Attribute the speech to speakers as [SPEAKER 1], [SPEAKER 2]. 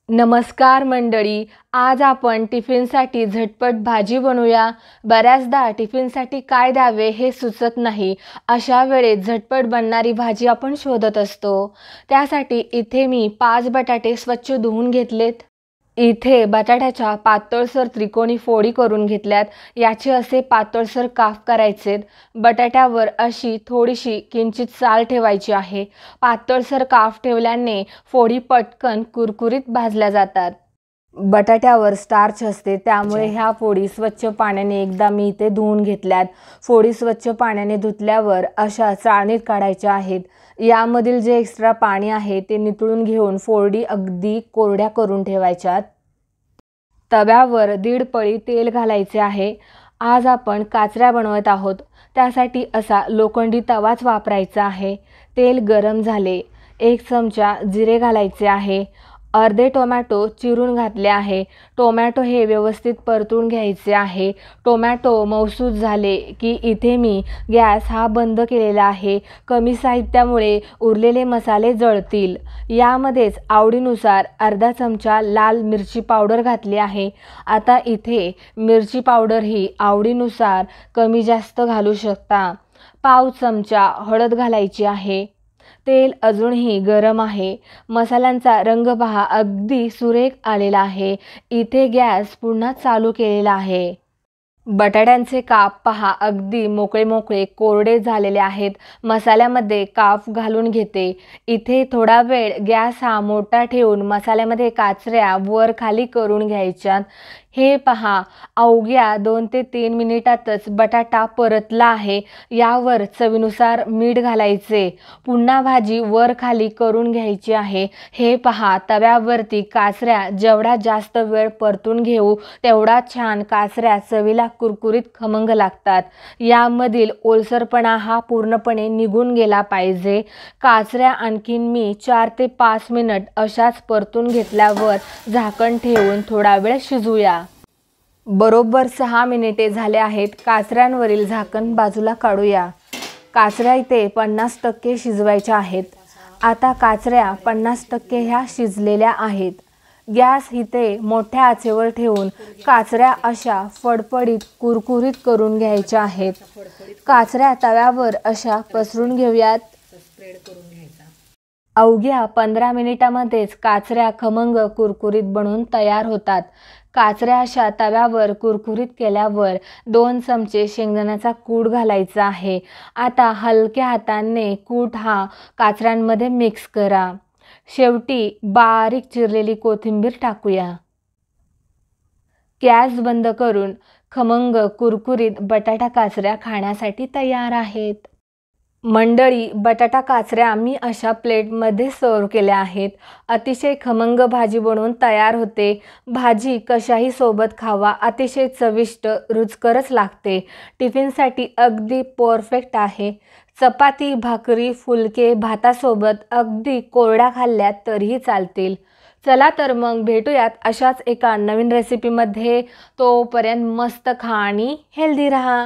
[SPEAKER 1] नमस्कार मंडळी, आज आपण टिफिनसाठी झटपट भाजी बनवूया। बऱ्याचदा टिफिनसाठी काय द्यावे हे सुचत नाही। अशा वेळेस झटपट बनणारी भाजी आपण शोधत असतो। त्यासाठी इथे मी 5 बटाटे स्वच्छ धुवून घेतलेत। इथे बटाट्याच्या पातळसर त्रिकोणी फोडी करून घेतल्यात। याचे असे पातळसर काप करायचेत। बटाट्यावर अशी थोडीशी किंचित साल ठेवायची आहे। पातळसर काप ठेवल्याने फोडी पटकन कुरकुरीत भाजल्या जातात। बटाट्यावर स्टार्च असते, त्यामुळे ह्या फोडी स्वच्छ पाण्याने एकदा मी इथे धुवून घेतल्यात। फोडी स्वच्छ पाण्याने धुतल्यावर अशा चाळणीत काढायच्या आहेत। यामधील जे एक्स्ट्रा पाणी आहे ते नितळून घेऊन फोडी अगदी कोरड्या करून ठेवायच्यात। तव्यावर 1.5 पळी तेल घालायचे आहे। आज आपण काचऱ्या बनवत आहोत, त्यासाठी असा लोखंडी तवाच वापरायचा आहे। तेल गरम झाले, 1 चमचा जिरे घालायचे आहे। अर्धे टोमॅटो चिरून घातले आहे। टोमॅटो हे व्यवस्थित परतून घ्यायचे आहे। टोमॅटो मऊसूत झाले की इथे मी गॅस हा बंद केलेला आहे। कमी साहित्यामुळे उरलेले मसाले जळतील। यामध्येच आवडीनुसार अर्धा चमचा लाल मिरची पावडर घातली आहे। आता इथे मिरची पावडर ही आवडीनुसार कमी जास्त घालू शकता। पाव चमचा हळद घालायची आहे। तेल अजूनही गरम आहे। मसाल्यांचा रंग पहा, अगदी सुरेख आलेला आहे। इथे गॅस पुन्हा चालू केलेला आहे। बटाट्यांचे काप पहा, अगदी मोकळे मोकळे कोरडे झालेले आहेत। मसाल्यामध्ये काप घालून घेते। इथे थोडा वेळ गॅस हा मोठा ठेवून मसाल्यामध्ये काचऱ्या वर खाली करून घ्यायच्या। हे पहा, अवघ्या 2 ते 3 मिनिटातच बटाटा परतला आहे। यावर चवीनुसार मीठ घालायचे। पुन्हा भाजी वर खाली करून घ्यायची आहे। हे पहा, तव्यावरती काचऱ्या जेवढा जास्त वेळ परतून घेऊ तेवढा छान काचऱ्या चवीला कुरकुरीत खमंग लागतात। यामधील ओलसरपणा हा पूर्णपणे निघून गेला पाहिजे। काचऱ्या आणखीन मी 4 ते 5 मिनिट अशाच परतून घेतल्यावर झाकण ठेवून थोडा वेळ शिजूया। बरोबर 6 मिनिटे झाले आहेत। काचऱ्यांवरील झाकण बाजूला काढूया। काचऱ्या इथे 50% शिजवायच्या आहेत। आता काचऱ्या 50% ह्या शिजलेल्या आहेत। गॅस इथे मोठ्या आचेवर ठेवून काचऱ्या अशा फडफडीत कुरकुरीत करून घ्यायच्या आहेत। काचऱ्या तव्यावर अशा पसरून घेऊयात। अवघ्या 15 मिनिटांमध्येच काचऱ्या खमंग कुरकुरीत बनून तयार होतात। काचऱ्या अशा तव्यावर कुरकुरीत केल्यावर 2 चमचे शेंगदाण्याचा कूट घालायचा आहे। आता हलक्या हाताने कूट हा काचऱ्यांमध्ये मिक्स करा। शेवटी बारीक चिरलेली कोथिंबीर टाकूया। गॅस बंद करून खमंग कुरकुरीत बटाटा काचऱ्या खाण्यासाठी तयार आहेत। मंडळी, बटाटा काचऱ्या मी अशा प्लेटमध्ये सर्व केल्या आहेत। अतिशय खमंग भाजी बनवून तयार होते। भाजी कशाही सोबत खावा, अतिशय चविष्ट रुचकरच लागते। टिफिनसाठी अगदी परफेक्ट आहे। चपाती, भाकरी, फुलके, भातासोबत अगदी कोरड्या खाल्ल्या तरीही चालतील। चला तर मग भेटूयात अशाच एका नवीन रेसिपीमध्ये। तोपर्यंत मस्त खा आणि हेल्दी रहा।